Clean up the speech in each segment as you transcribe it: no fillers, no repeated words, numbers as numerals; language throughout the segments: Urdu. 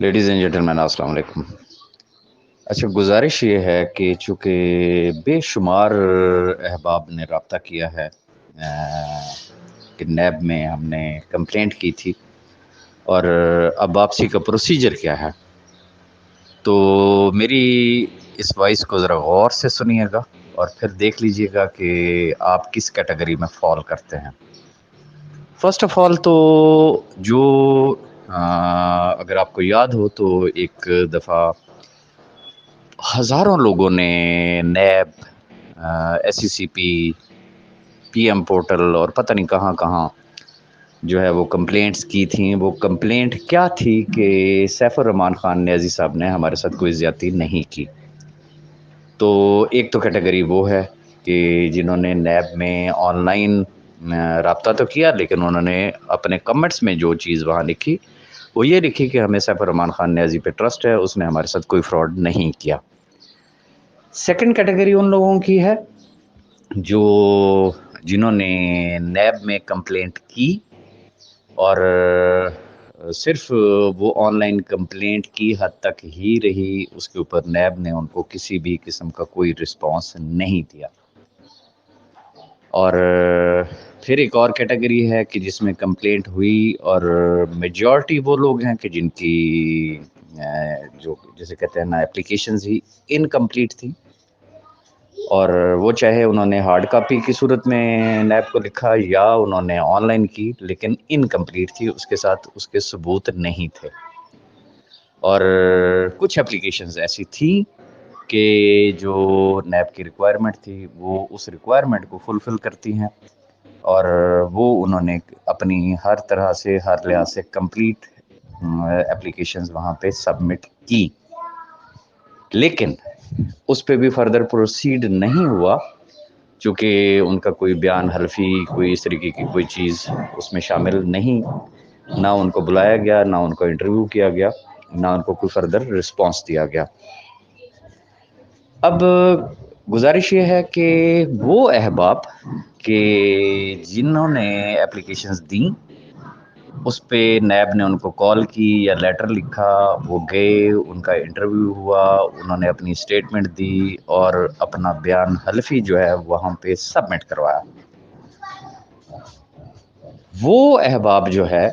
لیڈیز اینڈ جینٹلمین السلام علیکم۔ اچھا، گزارش یہ ہے کہ چونکہ بے شمار احباب نے رابطہ کیا ہے کہ نیب میں ہم نے کمپلینٹ کی تھی اور اب واپسی کا پروسیجر کیا ہے، تو میری اس وائس کو ذرا غور سے سنیے گا اور پھر دیکھ لیجئے گا کہ آپ کس کیٹیگری میں فال کرتے ہیں۔ فرسٹ آف آل تو جو اگر آپ کو یاد ہو تو ایک دفعہ ہزاروں لوگوں نے نیب، ایس سی سی پی ایم پورٹل اور پتہ نہیں کہاں کہاں جو ہے وہ کمپلینٹس کی تھیں۔ وہ کمپلینٹ کیا تھی کہ سیف الرحمان خان نیازی صاحب نے ہمارے ساتھ کوئی زیادتی نہیں کی۔ تو ایک تو کیٹیگری وہ ہے کہ جنہوں نے نیب میں آن لائن رابطہ تو کیا، لیکن انہوں نے اپنے کمنٹس میں جو چیز وہاں لکھی وہ یہ لکھی کہ ہمیں سیف الرحمان خان نیازی پہ ٹرسٹ ہے، اس نے ہمارے ساتھ کوئی فراڈ نہیں کیا۔ سیکنڈ کیٹیگری ان لوگوں کی ہے جنہوں نے نیب میں کمپلینٹ کی اور صرف وہ آن لائن کمپلینٹ کی حد تک ہی رہی، اس کے اوپر نیب نے ان کو کسی بھی قسم کا کوئی رسپانس نہیں دیا۔ اور پھر ایک اور کیٹیگری ہے کہ جس میں کمپلینٹ ہوئی اور میجورٹی وہ لوگ ہیں کہ جن کی جو جسے کہتے ہیں نا اپلیکیشنز ہی انکمپلیٹ تھی، اور وہ چاہے انہوں نے ہارڈ کاپی کی صورت میں نیب کو لکھا یا انہوں نے آن لائن کی، لیکن انکمپلیٹ تھی، اس کے ساتھ اس کے ثبوت نہیں تھے۔ اور کچھ اپلیکیشنز ایسی تھیں کہ جو نیب کی ریکوائرمنٹ تھی وہ اس ریکوائرمنٹ کو فلفل کرتی ہیں، اور وہ انہوں نے اپنی ہر طرح سے ہر لحاظ سے کمپلیٹ اپلیکیشنز وہاں پہ سبمٹ کی، لیکن اس پہ بھی فردر پروسیڈ نہیں ہوا، چونکہ ان کا کوئی بیان حلفی کوئی اس طریقے کی کوئی چیز اس میں شامل نہیں، نہ ان کو بلایا گیا، نہ ان کو انٹرویو کیا گیا، نہ ان کو کوئی فردر رسپانس دیا گیا۔ اب گزارش یہ ہے کہ وہ احباب کہ جنہوں نے اپلیکیشنز دیں، اس پہ نیب نے ان کو کال کی یا لیٹر لکھا، وہ گئے، ان کا انٹرویو ہوا، انہوں نے اپنی اسٹیٹمنٹ دی اور اپنا بیان حلفی جو ہے وہاں پہ سبمٹ کروایا۔ وہ احباب جو ہے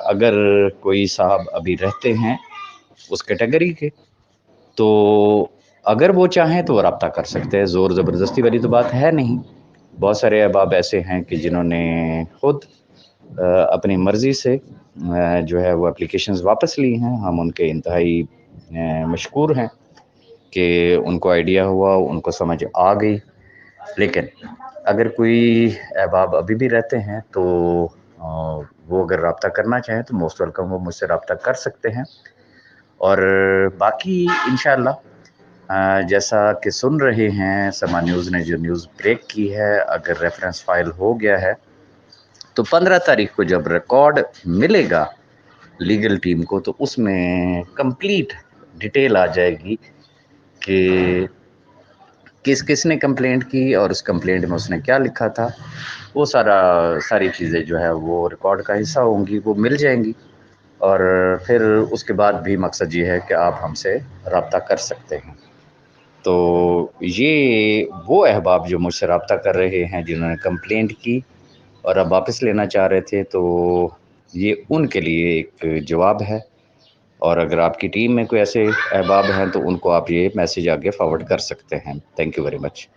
اگر کوئی صاحب ابھی رہتے ہیں اس کیٹیگری کے، تو اگر وہ چاہیں تو وہ رابطہ کر سکتے ہیں، زور زبردستی والی تو بات ہے نہیں۔ بہت سارے احباب ایسے ہیں کہ جنہوں نے خود اپنی مرضی سے جو ہے وہ اپلیکیشنز واپس لی ہیں، ہم ان کے انتہائی مشکور ہیں کہ ان کو آئیڈیا ہوا، ان کو سمجھ آ گئی۔ لیکن اگر کوئی احباب ابھی بھی رہتے ہیں تو وہ اگر رابطہ کرنا چاہیں تو موسٹ ویلکم، وہ مجھ سے رابطہ کر سکتے ہیں۔ اور باقی انشاءاللہ جیسا کہ سن رہے ہیں، سما نیوز نے جو نیوز بریک کی ہے، اگر ریفرنس فائل ہو گیا ہے تو 15 تاریخ کو جب ریکارڈ ملے گا لیگل ٹیم کو، تو اس میں کمپلیٹ ڈیٹیل آ جائے گی کہ کس نے کمپلینٹ کی اور اس کمپلینٹ میں اس نے کیا لکھا تھا۔ وہ ساری چیزیں جو ہے وہ ریکارڈ کا حصہ ہوں گی، وہ مل جائیں گی، اور پھر اس کے بعد بھی مقصد یہ ہے کہ آپ ہم سے رابطہ کر سکتے ہیں۔ تو یہ وہ احباب جو مجھ سے رابطہ کر رہے ہیں جنہوں نے کمپلینٹ کی اور اب واپس لینا چاہ رہے تھے، تو یہ ان کے لیے ایک جواب ہے، اور اگر آپ کی ٹیم میں کوئی ایسے احباب ہیں تو ان کو آپ یہ میسیج آگے فارورڈ کر سکتے ہیں۔ Thank you very much.